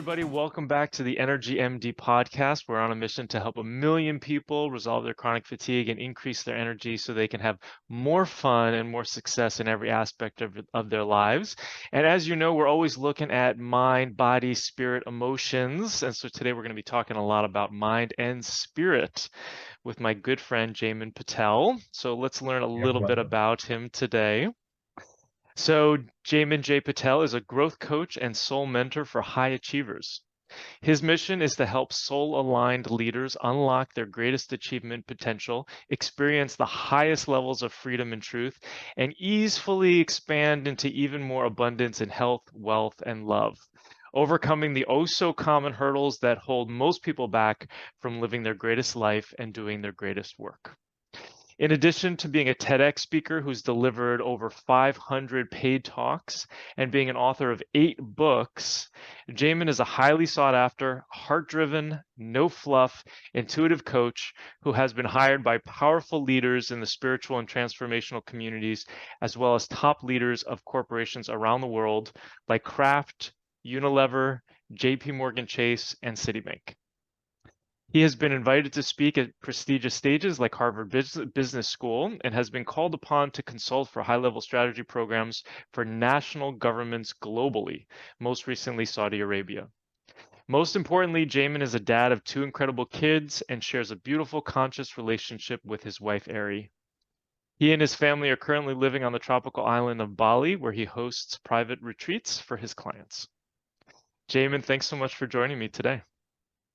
everybody. Welcome back to the Energy MD podcast. We're on a mission to help 1 million people resolve their chronic fatigue and increase their energy so they can have more fun and more success in every aspect of their lives. And as you know, we're always looking at mind, body, spirit, emotions. And so today we're going to be talking a lot about mind and spirit with my good friend, Jaymin Patel. So let's learn a Yeah, little bit brother. about him today. So Jaymin J. Patel is a growth coach and soul mentor for high achievers. His mission is to help soul-aligned leaders unlock their greatest achievement potential, experience the highest levels of freedom and truth, and easily expand into even more abundance in health, wealth, and love, overcoming the oh-so-common hurdles that hold most people back from living their greatest life and doing their greatest work. In addition to being a TEDx speaker who's delivered over 500 paid talks and being an author of 8 books, Jaymin is a highly sought after, heart-driven, no-fluff, intuitive coach who has been hired by powerful leaders in the spiritual and transformational communities, as well as top leaders of corporations around the world like Kraft, Unilever, JPMorgan Chase, and Citibank. He has been invited to speak at prestigious stages like Harvard Business School and has been called upon to consult for high-level strategy programs for national governments globally, most recently Saudi Arabia. Most importantly, Jaymin is a dad of 2 incredible kids and shares a beautiful conscious relationship with his wife, Ari. He and his family are currently living on the tropical island of Bali, where he hosts private retreats for his clients. Jaymin, thanks so much for joining me today.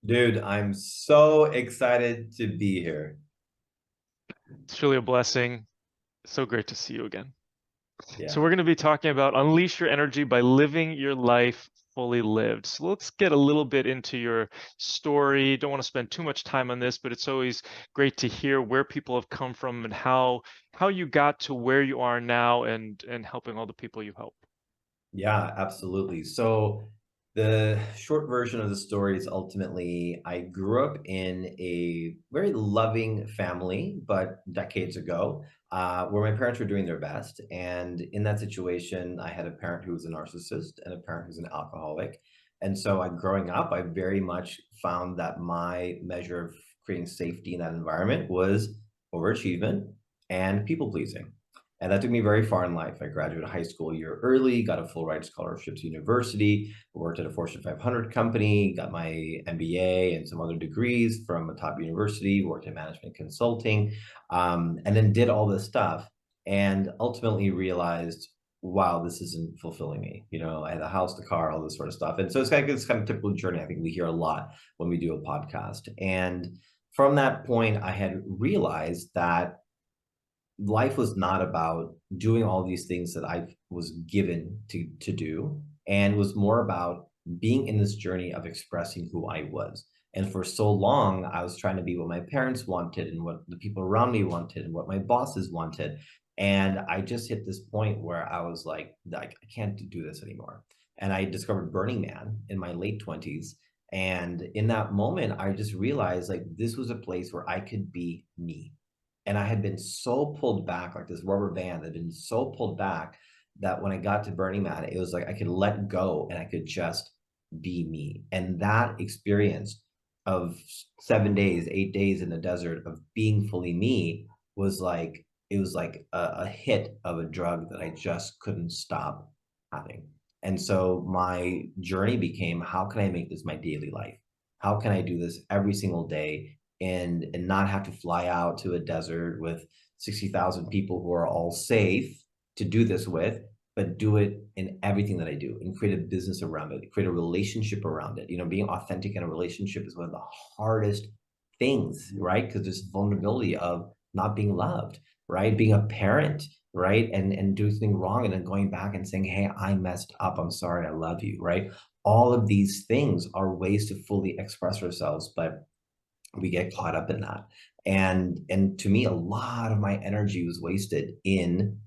Dude, I'm so excited to be here. It's truly a blessing. So great to see you again. So Yeah. we're going to be talking about unleash your energy by living your life fully lived. So let's get a little bit into your story. Don't want to spend too much time on this, but it's always great to hear where people have come from and how you got to where you are now and helping all the people you help. Yeah, absolutely. So the short version of the story is ultimately I grew up in a very loving family, but decades ago, where my parents were doing their best. And in that situation, I had a parent who was a narcissist and a parent who's an alcoholic. And so growing up, I very much found that my measure of creating safety in that environment was overachievement and people pleasing. And that took me very far in life. I graduated high school a year early, got a full ride scholarship to university, worked at a Fortune 500 company, got my MBA and some other degrees from a top university, worked in management consulting, and then did all this stuff and ultimately realized, wow, this isn't fulfilling me. You know, I had a house, the car, all this sort of stuff. And so it's like this kind of typical journey I think we hear a lot when we do a podcast. And from that point, I had realized that life was not about doing all these things that I was given to do, and was more about being in this journey of expressing who I was. And for so long, I was trying to be what my parents wanted and what the people around me wanted and what my bosses wanted. And I just hit this point where I was like I can't do this anymore. And I discovered Burning Man in my late 20s. And in that moment, I just realized like this was a place where I could be me, and I had been so pulled back, like this rubber band had been so pulled back that when I got to Burning Man, it was like I could let go and I could just be me. And that experience of 7 days, 8 days in the desert of being fully me was like, it was like a hit of a drug that I just couldn't stop having. And so my journey became, how can I make this my daily life? How can I do this every single day and not have to fly out to a desert with 60,000 people who are all safe to do this with, but do it in everything that I do and create a business around it, create a relationship around it. You know, being authentic in a relationship is one of the hardest things, right? Because there's vulnerability of not being loved, right? Being a parent, right? And doing something wrong and then going back and saying, hey, I messed up. I'm sorry. I love you, right? All of these things are ways to fully express ourselves, but we get caught up in that. And to me, a lot of my energy was wasted in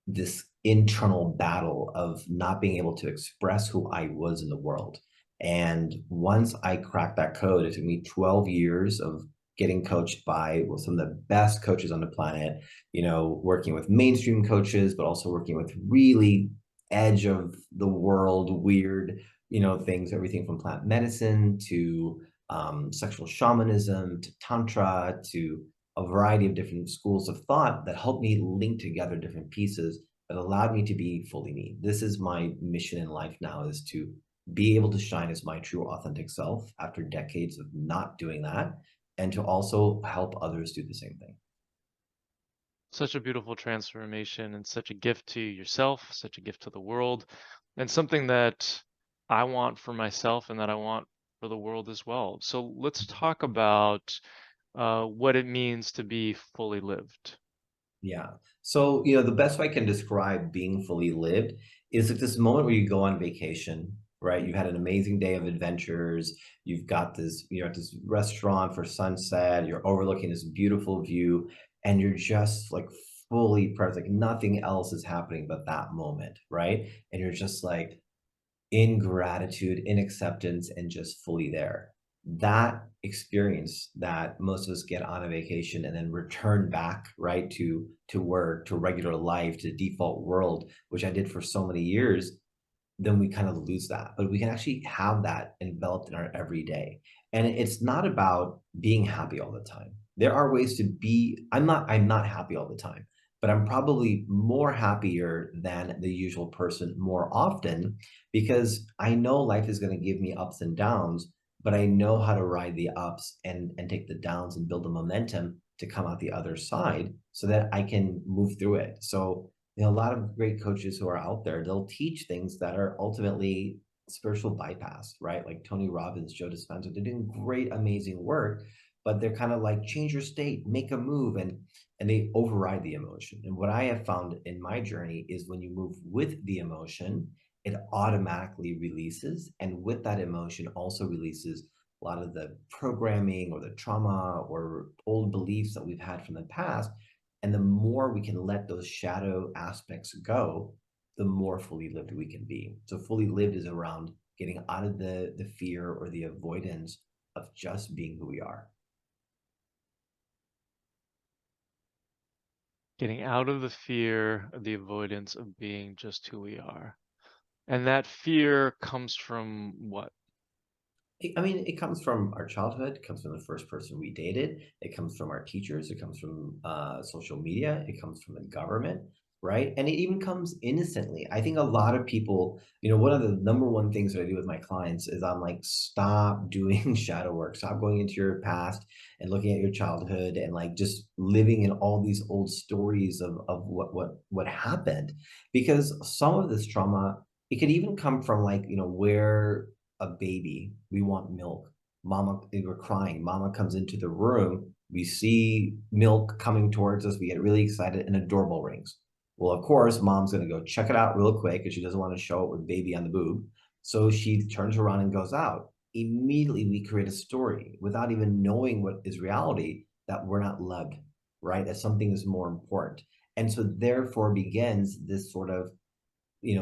this internal battle of not being able to express who I was in the world. And once I cracked that code, it took me 12 years of getting coached by some of the best coaches on the planet, you know, working with mainstream coaches, but also working with really edge of the world, weird things, everything from plant medicine to sexual shamanism to tantra to a variety of different schools of thought that helped me link together different pieces that allowed me to be fully me. This is my mission in life now, is to be able to shine as my true authentic self after decades of not doing that, and to also help others do the same thing. Such a beautiful transformation and such a gift to yourself, such a gift to the world, and something that I want for myself and that I want for the world as well. So let's talk about what it means to be fully lived. Yeah. So, the best way I can describe being fully lived is like this moment where you go on vacation, right? You've had an amazing day of adventures. You've got this, you're at this restaurant for sunset, you're overlooking this beautiful view, and you're just like fully present, like nothing else is happening but that moment, right? And you're just like, in gratitude, in acceptance, and just fully there. That experience that most of us get on a vacation and then return back, right, to work, to regular life, to default world, which I did for so many years, then we kind of lose that. But we can actually have that enveloped in our everyday. And it's not about being happy all the time. There are ways to be, I'm not happy all the time, but I'm probably more happier than the usual person more often because I know life is going to give me ups and downs, but I know how to ride the ups and take the downs and build the momentum to come out the other side so that I can move through it. So a lot of great coaches who are out there, they'll teach things that are ultimately spiritual bypass, right? Like Tony Robbins, Joe Dispenza, they're doing great, amazing work, but they're kind of like change your state, make a move, and they override the emotion. And what I have found in my journey is when you move with the emotion, it automatically releases, and with that emotion also releases a lot of the programming or the trauma or old beliefs that we've had from the past. And the more we can let those shadow aspects go, the more fully lived we can be. So fully lived is around getting out of the fear or the avoidance of just being who we are. Getting out of the fear, of the avoidance of being just who we are. And that fear comes from what? I mean, it comes from our childhood. It comes from the first person we dated. It comes from our teachers. It comes from social media. It comes from the government, right? And it even comes innocently. I think a lot of people, one of the number one things that I do with my clients is I'm like, stop doing shadow work. Stop going into your past and looking at your childhood and like just living in all these old stories of what happened, because some of this trauma, it could even come from like where a baby, we want milk. Mama, we're crying. Mama comes into the room. We see milk coming towards us. We get really excited, and a doorbell rings. Well, of course, mom's going to go check it out real quick because she doesn't want to show it with baby on the boob. So she turns around and goes out. Immediately, we create a story without even knowing what is reality, that we're not loved, right? That something is more important. And so, therefore, begins this sort of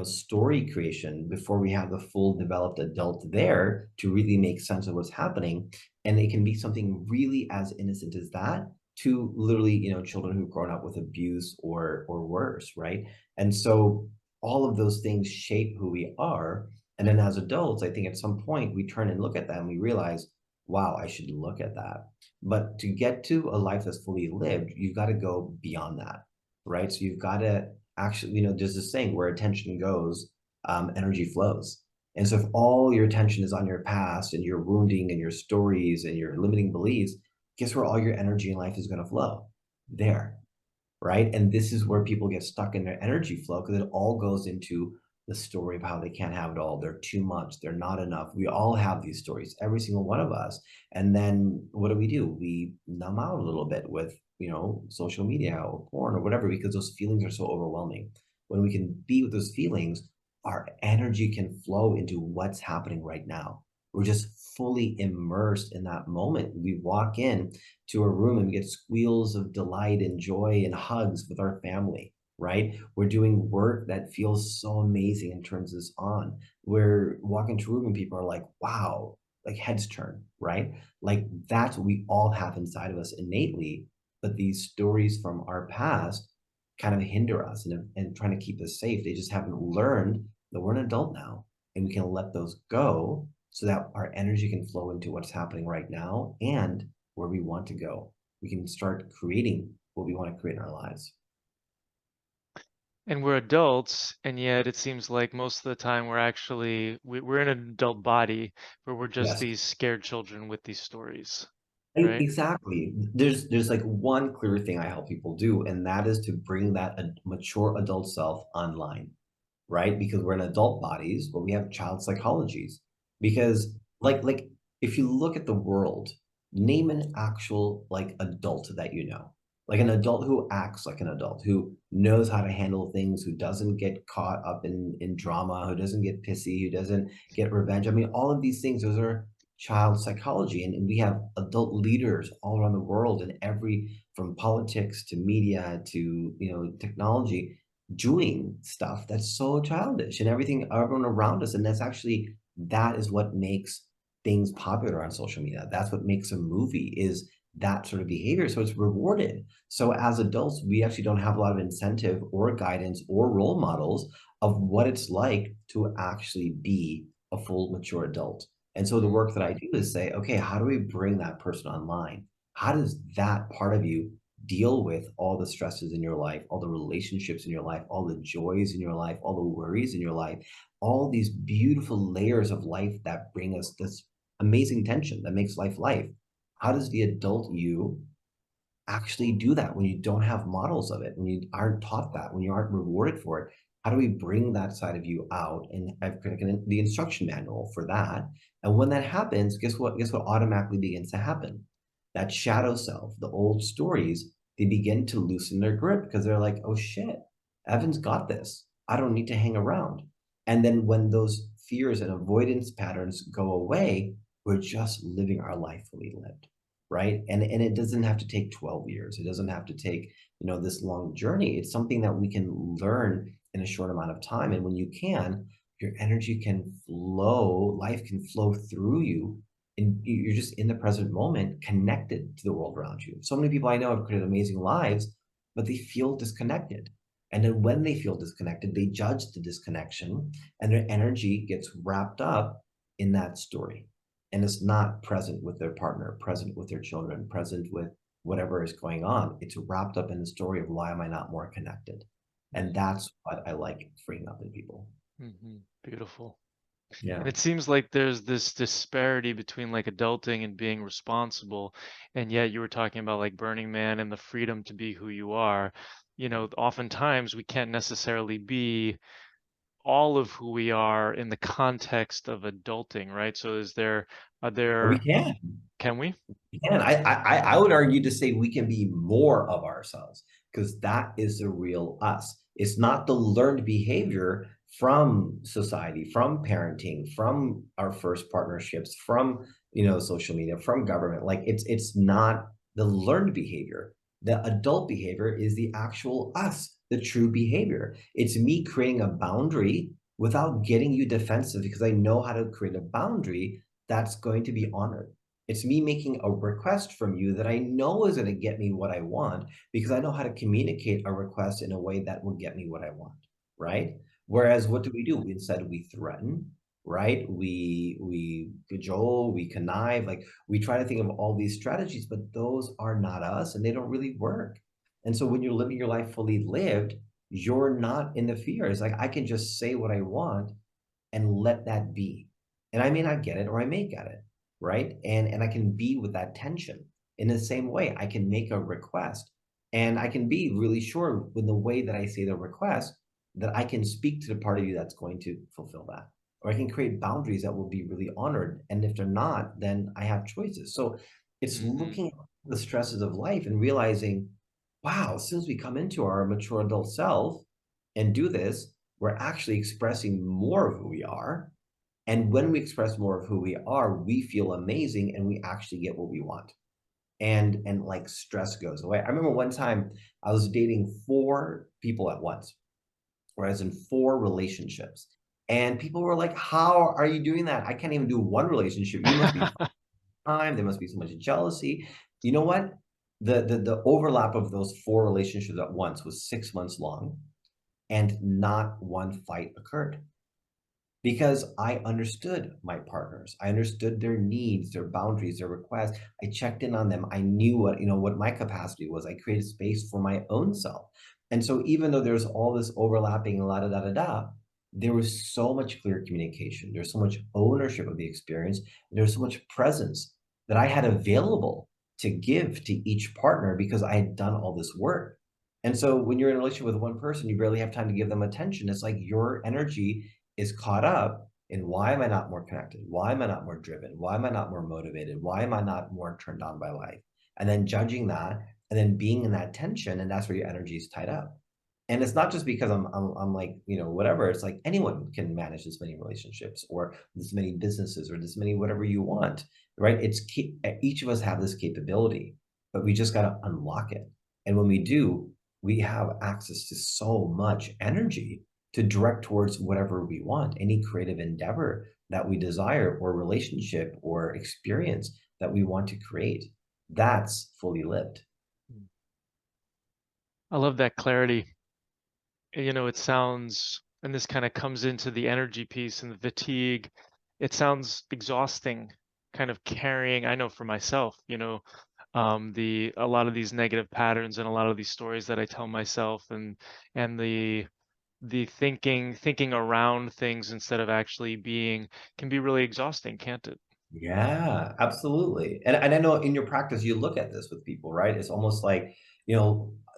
story creation before we have the full developed adult there to really make sense of what's happening. And it can be something really as innocent as that to literally children who've grown up with abuse or worse, right? And so all of those things shape who we are. And then as adults, I think at some point we turn and look at that and we realize, wow, I should look at that. But to get to a life that's fully lived, you've got to go beyond that, right? So you've got to actually, there's this saying, where attention goes, energy flows. And so if all your attention is on your past and your wounding and your stories and your limiting beliefs, guess where all your energy in life is going to flow? There, right? And this is where people get stuck in their energy flow, because it all goes into the story of how they can't have it all. They're too much. They're not enough. We all have these stories, every single one of us. And then what do? We numb out a little bit with, social media or porn or whatever, because those feelings are so overwhelming. When we can be with those feelings, our energy can flow into what's happening right now. We're just fully immersed in that moment. We walk in to a room and we get squeals of delight and joy and hugs with our family, right? We're doing work that feels so amazing and turns us on. We're walking to a room and people are like, wow, like heads turn, right? Like that's what we all have inside of us innately. But these stories from our past kind of hinder us and trying to keep us safe. They just haven't learned that we're an adult now. and we can let those go so that our energy can flow into what's happening right now and where we want to go. We can start creating what we want to create in our lives. And we're adults, and yet it seems like most of the time we're in an adult body, where we're just Yes. these scared children with these stories, right? Exactly. There's like one clear thing I help people do, and that is to bring that mature adult self online, right? Because we're in adult bodies, but we have child psychologies. Because like if you look at the world, name an actual like adult that you know. Like an adult who acts like an adult, who knows how to handle things, who doesn't get caught up in drama, who doesn't get pissy, who doesn't get revenge. I mean, all of these things, those are child psychology. And we have adult leaders all around the world in every from politics to media to technology doing stuff that's so childish and everyone around us. And that is what makes things popular on social media. That's what makes a movie is that sort of behavior. So it's rewarded. So as adults, we actually don't have a lot of incentive or guidance or role models of what it's like to actually be a full mature adult. And so the Mm, work that I do is say, okay, how do we bring that person online? How does that part of you deal with all the stresses in your life, all the relationships in your life, all the joys in your life, all the worries in your life, all these beautiful layers of life that bring us this amazing tension that makes life life? How does the adult you actually do that when you don't have models of it, when you aren't taught that, when you aren't rewarded for it? How do we bring that side of you out? And I've created the instruction manual for that. And when that happens, guess what? Guess what automatically begins to happen? That shadow self, the old stories, they begin to loosen their grip because they're like, oh shit, Evan's got this. I don't need to hang around. And then when those fears and avoidance patterns go away, we're just living our life fully lived, right? And it doesn't have to take 12 years. It doesn't have to take, this long journey. It's something that we can learn in a short amount of time. And when you can, your energy can flow, life can flow through you. And you're just in the present moment, connected to the world around you. So many people I know have created amazing lives, but they feel disconnected. And then when they feel disconnected, they judge the disconnection, and their energy gets wrapped up in that story, and it's not present with their partner, present with their children, present with whatever is going on. It's wrapped up in the story of why am I not more connected? And mm, that's what I like freeing up in people. beautiful. Yeah. And it seems like there's this disparity between like adulting and being responsible. And yet you were talking about like Burning Man and the freedom to be who you are. Oftentimes we can't necessarily be all of who we are in the context of adulting, right? So are But we there, can. can we? And I would argue to say we can be more of ourselves because that is the real us. It's not the learned behavior from society, from parenting, from our first partnerships, from social media, from government. Like it's not the learned behavior. The adult behavior is the actual us, the true behavior. It's me creating a boundary without getting you defensive because I know how to create a boundary that's going to be honored. It's me making a request from you that I know is going to get me what I want because I know how to communicate a request in a way that will get me what I want, right? Whereas what do? Instead, we threaten, right? We cajole, we connive, like we try to think of all these strategies, but those are not us and they don't really work. And so when you're living your life fully lived, you're not in the fear. It's like I can just say what I want and let that be. And I may not get it or I may get it, right? And I can be with that tension. In the same way, I can make a request and I can be really sure with the way that I say the request that I can speak to the part of you that's going to fulfill that. Or I can create boundaries that will be really honored. And if they're not, then I have choices. So it's Hmm. looking at the stresses of life and realizing, wow, as soon as we come into our mature adult self and do this, we're actually expressing more of who we are. And when we express more of who we are, we feel amazing and we actually get what we want. And like stress goes away. I remember one time I was dating four people at once, where I was in four relationships. And people were like, how are you doing that? I can't even do one relationship. You must be time. There must be so much jealousy. You know what? The overlap of those four relationships at once was 6 months long, and not one fight occurred because I understood my partners. I understood their needs, their boundaries, their requests. I checked in on them. I knew what, what my capacity was. I created space for my own self. And so even though there's all this overlapping, la da da da da, there was so much clear communication. There's so much ownership of the experience. There's so much presence that I had available to give to each partner because I had done all this work. And so when you're in a relationship with one person, you barely have time to give them attention. It's like your energy is caught up in, why am I not more connected? Why am I not more driven? Why am I not more motivated? Why am I not more turned on by life? And then judging that and then being in that tension, and that's where your energy is tied up. And it's not just because I'm like, whatever. It's like anyone can manage this many relationships or this many businesses or this many whatever you want, right? Each of us have this capability, but we just got to unlock it. And when we do, we have access to so much energy to direct towards whatever we want, any creative endeavor that we desire or relationship or experience that we want to create. That's fully lived. I love that clarity. It sounds, and this kind of comes into the energy piece and the fatigue. It sounds exhausting, kind of carrying, I know for myself, a lot of these negative patterns and a lot of these stories that I tell myself, and the thinking around things instead of actually being, can be really exhausting, can't it? Yeah, absolutely. And I know in your practice, you look at this with people, right? It's almost like,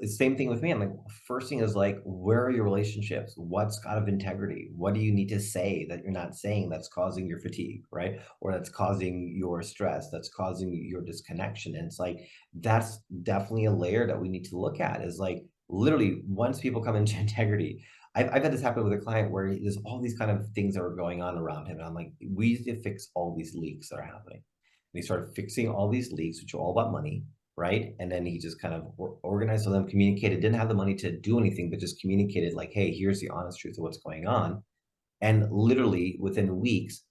the same thing with me. I'm like, first thing is like, where are your relationships? What's out of integrity? What do you need to say that you're not saying that's causing your fatigue, right? Or that's causing your stress, that's causing your disconnection. And it's like, that's definitely a layer that we need to look at, is like, literally, once people come into integrity, I've had this happen with a client where there's all these kind of things that are going on around him. And I'm like, we need to fix all these leaks that are happening. And he started fixing all these leaks, which are all about money, right? And then he just kind of organized them, communicated, didn't have the money to do anything, but just communicated like, hey, here's the honest truth of what's going on. And literally within weeks,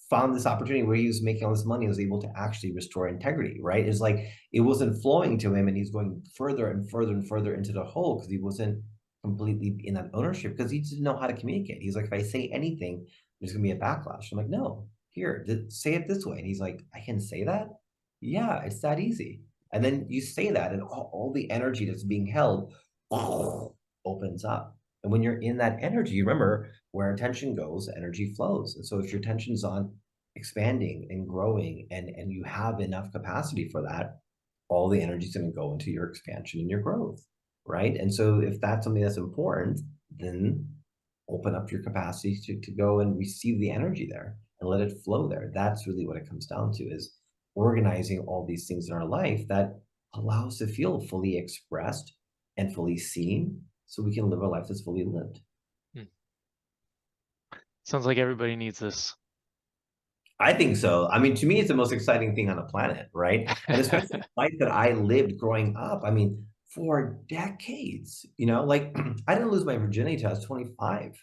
found this opportunity where he was making all this money and was able to actually restore integrity, right? It's like it wasn't flowing to him and he's going further and further and further into the hole because he wasn't completely in that ownership because he didn't know how to communicate. He's like, if I say anything, there's gonna be a backlash. I'm like, no, here, say it this way. And he's like, I can say that? Yeah, it's that easy. And then you say that, and all the energy that's being held opens up. And when you're in that energy, you remember where attention goes, energy flows. And so if your attention's on expanding and growing and you have enough capacity for that, all the energy is going to go into your expansion and your growth, right? And so if that's something that's important, then open up your capacity to go and receive the energy there and let it flow there. That's really what it comes down to, is organizing all these things in our life that allow us to feel fully expressed and fully seen so we can live a life that's fully lived. Hmm. Sounds like everybody needs this. I think so. I mean, to me, it's the most exciting thing on the planet, right? And especially the life that I lived growing up. I mean, for decades, like I didn't lose my virginity till I was 25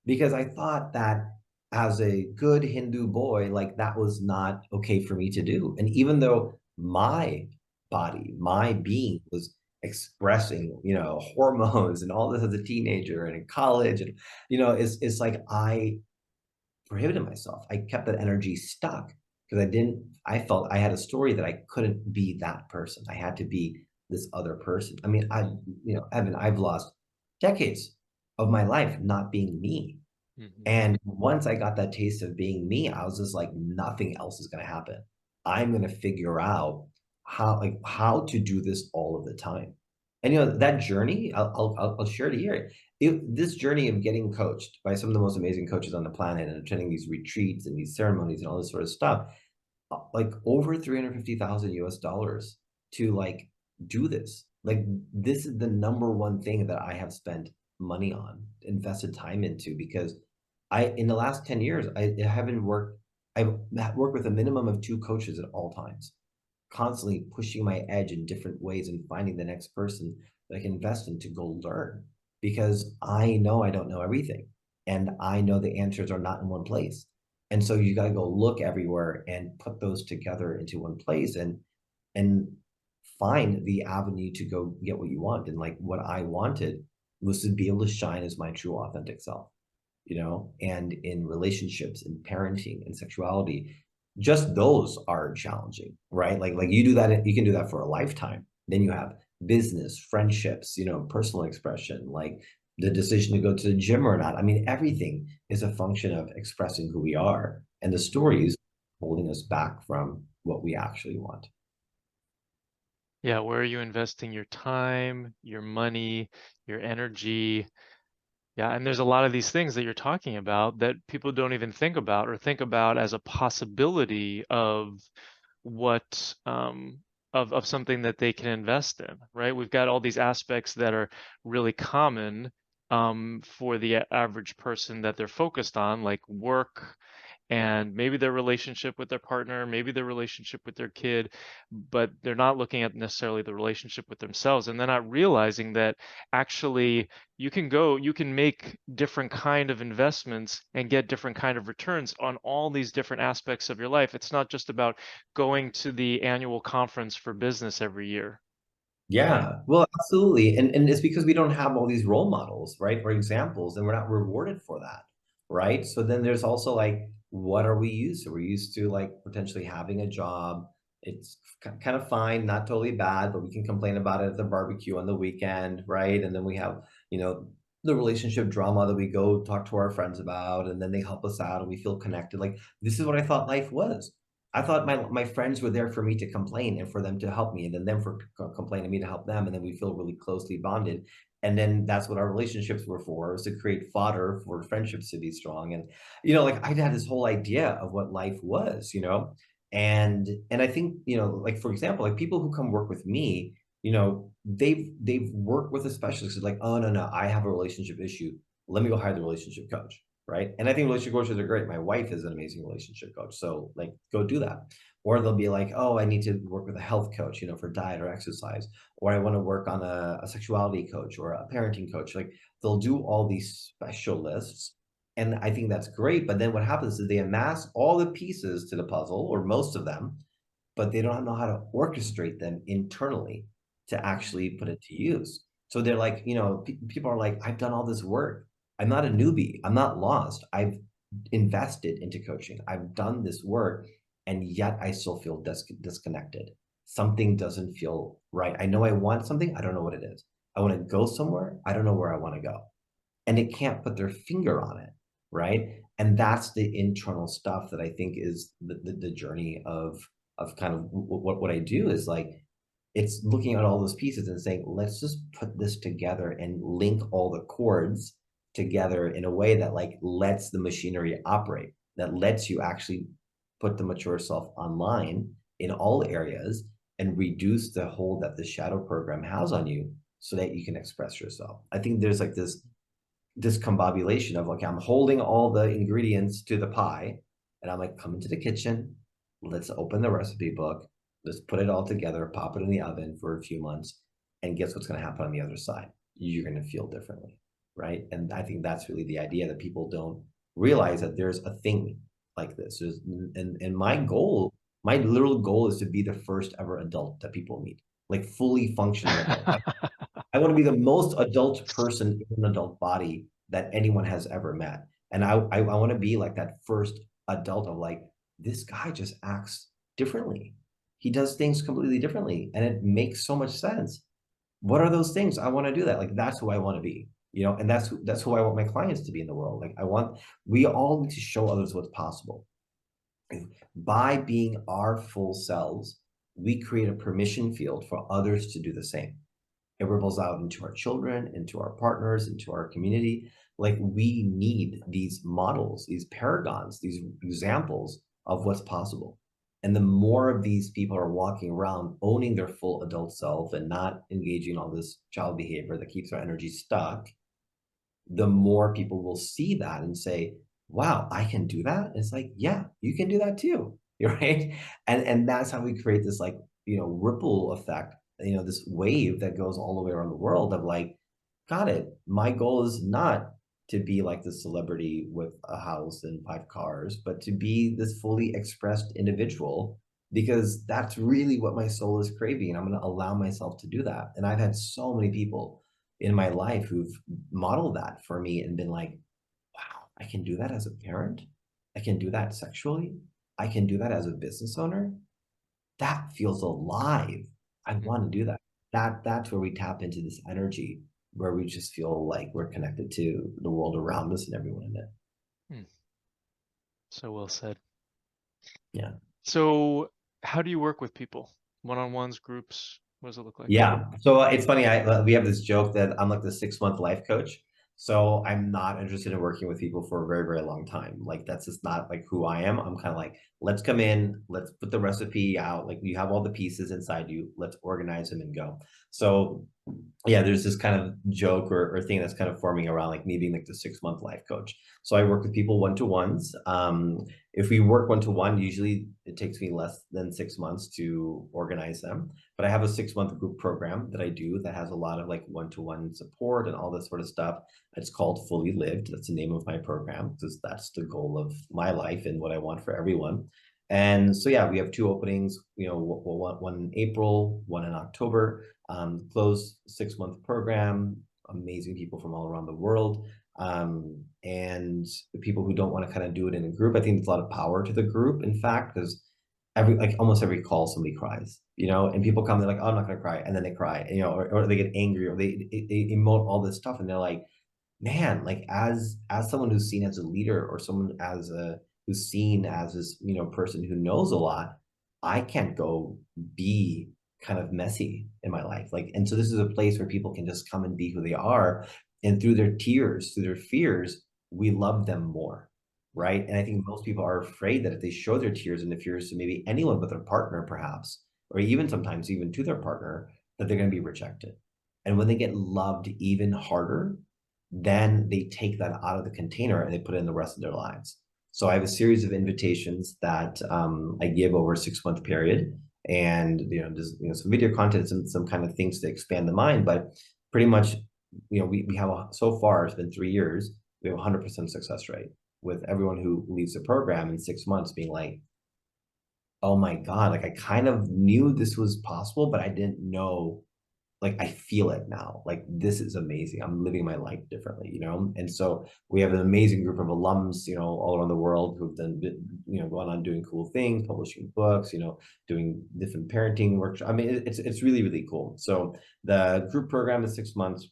because I thought that as a good Hindu boy, like that was not okay for me to do. And even though my body, my being was expressing, hormones and all this as a teenager and in college, and it's like I prohibited myself. I kept that energy stuck because I felt I had a story that I couldn't be that person. I had to be this other person. I mean, Evan, I've lost decades of my life not being me. Mhm. And once I got that taste of being me, I was just like, nothing else is going to happen. I'm going to figure out how to do this all of the time. And that journey, I'll share it here. This journey of getting coached by some of the most amazing coaches on the planet and attending these retreats and these ceremonies and all this sort of stuff, like over 350,000 US dollars to like do this. Like this is the number one thing that I have spent money on, invested time into, because in the last 10 years, I've worked with a minimum of two coaches at all times, constantly pushing my edge in different ways and finding the next person that I can invest in to go learn, because I know I don't know everything. And I know the answers are not in one place. And so you got to go look everywhere and put those together into one place and find the avenue to go get what you want. And like what I wanted was to be able to shine as my true authentic self. and in relationships and parenting and sexuality, just those are challenging, right? Like you do that, you can do that for a lifetime. Then you have business, friendships, personal expression, like the decision to go to the gym or not. I mean, everything is a function of expressing who we are, and the stories holding us back from what we actually want. Yeah, where are you investing your time, your money, your energy? Yeah, and there's a lot of these things that you're talking about that people don't even think about or think about as a possibility of what of something that they can invest in, right? We've got all these aspects that are really common for the average person that they're focused on, like work, and maybe their relationship with their partner, maybe their relationship with their kid, but they're not looking at necessarily the relationship with themselves, and they're not realizing that actually you can make different kind of investments and get different kind of returns on all these different aspects of your life. It's not just about going to the annual conference for business every year. Yeah, well, absolutely. And it's because we don't have all these role models, right? Or examples, and we're not rewarded for that, right? So then there's also like, what are we used to? We're used to like potentially having a job. It's kind of fine, not totally bad, but we can complain about it at the barbecue on the weekend, right? And then we have, you know, the relationship drama that we go talk to our friends about, and then they help us out and we feel connected. Like, this is what I thought life was. I thought my friends were there for me to complain and for them to help me, and then them for complaining me to help them, and then we feel really closely bonded. And then that's what our relationships were for, was to create fodder for friendships to be strong. And like I had this whole idea of what life was, and I think like for example, like people who come work with me, they've worked with a specialist who's like, oh no, I have a relationship issue. Let me go hire the relationship coach, right? And I think relationship coaches are great. My wife is an amazing relationship coach. So like go do that. Or they'll be like, oh, I need to work with a health coach, for diet or exercise. Or I want to work on a sexuality coach or a parenting coach. Like they'll do all these specialists. And I think that's great. But then what happens is they amass all the pieces to the puzzle, or most of them, but they don't know how to orchestrate them internally to actually put it to use. So they're like, people are like, I've done all this work. I'm not a newbie. I'm not lost. I've invested into coaching. I've done this work, and yet I still feel disconnected. Something doesn't feel right. I know I want something. I don't know what it is. I want to go somewhere. I don't know where I want to go. And they can't put their finger on it, right? And that's the internal stuff that I think is the journey of kind of what I do is like, it's looking at all those pieces and saying, let's just put this together and link all the chords together in a way that like lets the machinery operate, that lets you actually put the mature self online in all areas and reduce the hold that the shadow program has on you so that you can express yourself. I think there's like this discombobulation of like, I'm holding all the ingredients to the pie and I'm like, come into the kitchen, let's open the recipe book, let's put it all together, pop it in the oven for a few months, and guess what's going to happen on the other side? You're going to feel differently, right? And I think that's really the idea, that people don't realize that there's a thing like this. And my literal goal is to be the first ever adult that people meet, like fully functioning adult. I want to be the most adult person in an adult body that anyone has ever met. And I want to be like that first adult of like, this guy just acts differently. He does things completely differently. And it makes so much sense. What are those things? I want to do that. Like, that's who I want to be, and that's who I want my clients to be in the world. Like, we all need to show others what's possible. By being our full selves, we create a permission field for others to do the same. It ripples out into our children, into our partners, into our community. Like, we need these models, these paragons, these examples of what's possible. And the more of these people are walking around owning their full adult self and not engaging in all this child behavior that keeps our energy stuck, the more people will see that and say, wow, I can do that. And it's like, yeah, you can do that too. Right. And that's how we create this like, ripple effect, this wave that goes all the way around the world of like, got it. My goal is not to be like the celebrity with a house and 5 cars, but to be this fully expressed individual, because that's really what my soul is craving. And I'm going to allow myself to do that. And I've had so many people in my life who've modeled that for me and been like, wow, I can do that as a parent. I can do that sexually. I can do that as a business owner. That feels alive. I Mm, want to do that. That's where we tap into this energy where we just feel like we're connected to the world around us and everyone in it. mm. So well said. Yeah. So how do you work with people? One-on-ones, groups? What does it look like? Yeah. So it's funny. We have this joke that I'm like the 6 month life coach. So I'm not interested in working with people for a very, very long time. Like that's just not like who I am. I'm kind of like, let's come in, let's put the recipe out. Like you have all the pieces inside you. Let's organize them and go. So yeah, there's this kind of joke or thing that's kind of forming around like me being like the 6 month life coach. So I work with people one-to-ones. If we work one-to-one, usually it takes me less than 6 months to organize them. But I have a 6 month group program that I do that has a lot of like one-to-one support and all this sort of stuff. It's called Fully Lived. That's the name of my program because that's the goal of my life and what I want for everyone. And so yeah, we have two openings. One in April, one in October. Closed 6 month program, amazing people from all around the world. And the people who don't want to kind of do it in a group, I think there's a lot of power to the group, in fact, because almost every call somebody cries, and people come, they're like, oh, I'm not gonna cry, and then they cry, or they get angry, or they emote all this stuff, and they're like, man, like as someone who's seen as a leader, or someone who's seen as this person who knows a lot, I can't go be kind of messy in my life, like, and so this is a place where people can just come and be who they are, and through their tears, through their fears, we love them more, right? And I think most people are afraid that if they show their tears and the fears to maybe anyone but their partner, perhaps, or even sometimes even to their partner, that they're going to be rejected. And when they get loved even harder, then they take that out of the container and they put it in the rest of their lives. So I have a series of invitations that I give over a 6 month period, and there's some video content, some kind of things to expand the mind, but pretty much, we have so far it's been 3 years, we have 100% success rate with everyone who leaves the program in 6 months being like, oh my God, like I kind of knew this was possible, but I didn't know, like I feel it now. Like this is amazing. I'm living my life differently. And so we have an amazing group of alums, all around the world who've done, gone on doing cool things, publishing books, doing different parenting workshops. I mean, it's really, really cool. So the group program is 6 months.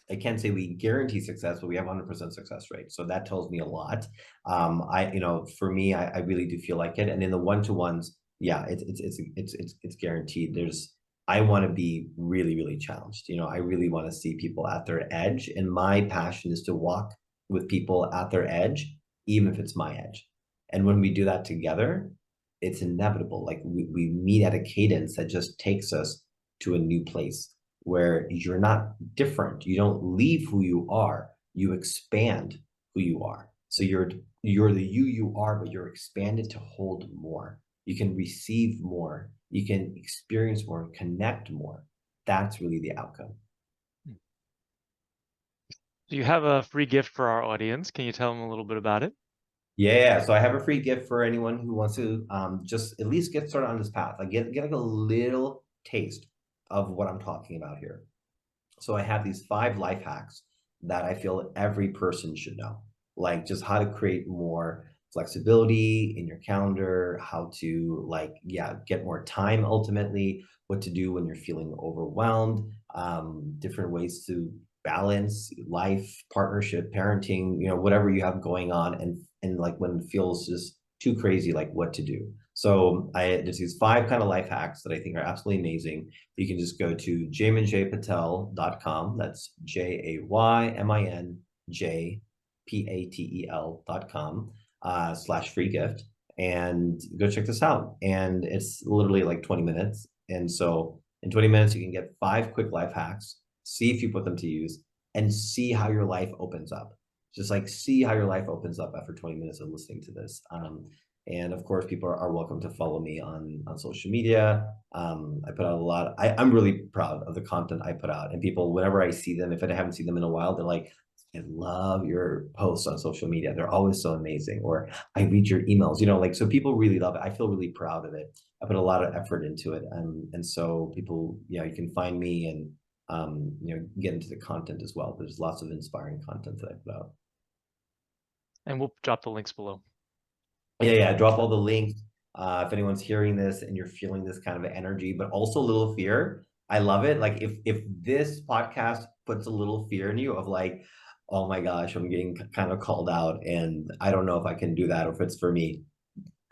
I can't say we guarantee success, but we have 100% success rate. So that tells me a lot. For me, I really do feel like it. And in the one-to-ones, yeah, it's guaranteed. I want to be really, really challenged. I really want to see people at their edge. And my passion is to walk with people at their edge, even if it's my edge. And when we do that together, it's inevitable. Like we meet at a cadence that just takes us to a new place where you're not different. You don't leave who you are. You expand who you are. So you're the you are, but you're expanded to hold more. You can receive more. You can experience more, connect more. That's really the outcome. Do you have a free gift for our audience? Can you tell them a little bit about it? Yeah, so I have a free gift for anyone who wants to just at least get started on this path. Like get like a little taste of what I'm talking about here. So I have these 5 life hacks that I feel every person should know, like just how to create more flexibility in your calendar, how to get more time ultimately, what to do when you're feeling overwhelmed, different ways to balance life, partnership, parenting, whatever you have going on, and like when it feels just too crazy, like what to do. So there's these 5 kind of life hacks that I think are absolutely amazing. You can just go to jayminjpatel.com. That's JayminJpatel.com / free gift, and go check this out. And it's literally like 20 minutes. And so in 20 minutes, you can get 5 quick life hacks, see if you put them to use, and see how your life opens up. Just like see how your life opens up after 20 minutes of listening to this. And of course, people are welcome to follow me on social media. I put out a lot. I'm really proud of the content I put out. And people, whenever I see them, if I haven't seen them in a while, they're like, I love your posts on social media. They're always so amazing. Or I read your emails, so people really love it. I feel really proud of it. I put a lot of effort into it. And so people, you can find me and, get into the content as well. There's lots of inspiring content that I put out. And we'll drop the links below. Yeah. Drop all the links. If anyone's hearing this and you're feeling this kind of energy, but also a little fear, I love it. Like if this podcast puts a little fear in you of like, oh my gosh, I'm getting kind of called out and I don't know if I can do that or if it's for me,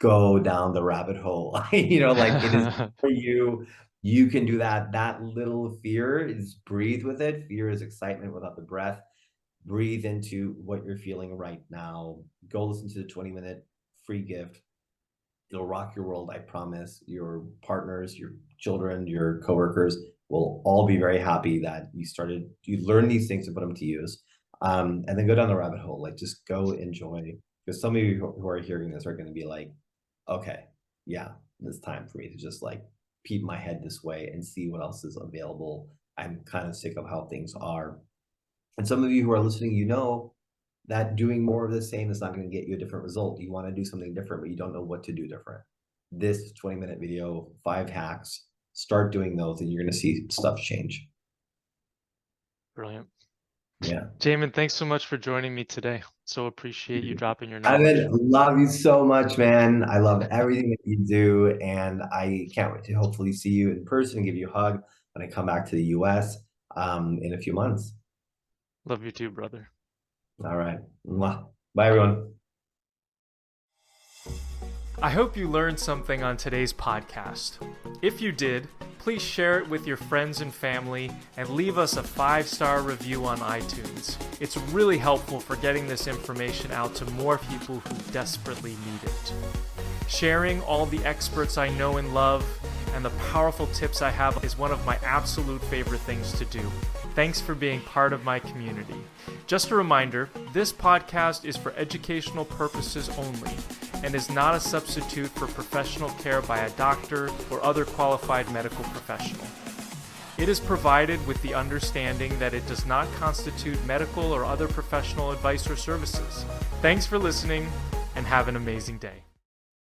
go down the rabbit hole. Like it is for you. You can do that. That little fear is breathe with it. Fear is excitement without the breath. Breathe into what you're feeling right now. Go listen to the 20-minute free gift. It'll rock your world. I promise. Your partners, your children, your coworkers will all be very happy that you learn these things and put them to use. And then go down the rabbit hole. Like just go enjoy. Because some of you who are hearing this are going to be like, okay, yeah, it's time for me to just like peep my head this way and see what else is available. I'm kind of sick of how things are. And some of you who are listening, that doing more of the same is not going to get you a different result. You want to do something different, but you don't know what to do different. This 20-minute video, 5 hacks, start doing those and you're going to see stuff change. Brilliant. Yeah. Jaymin, thanks so much for joining me today. So appreciate you dropping your Evan, knowledge. love you so much, man. I love everything that you do, and I can't wait to hopefully see you in person and give you a hug when I come back to the US in a few months. Love you too, brother. All right. Mwah. Bye, everyone. I hope you learned something on today's podcast. If you did, please share it with your friends and family and leave us a 5-star review on iTunes. It's really helpful for getting this information out to more people who desperately need it. Sharing all the experts I know and love and the powerful tips I have is one of my absolute favorite things to do. Thanks for being part of my community. Just a reminder, this podcast is for educational purposes only and is not a substitute for professional care by a doctor or other qualified medical professional. It is provided with the understanding that it does not constitute medical or other professional advice or services. Thanks for listening and have an amazing day.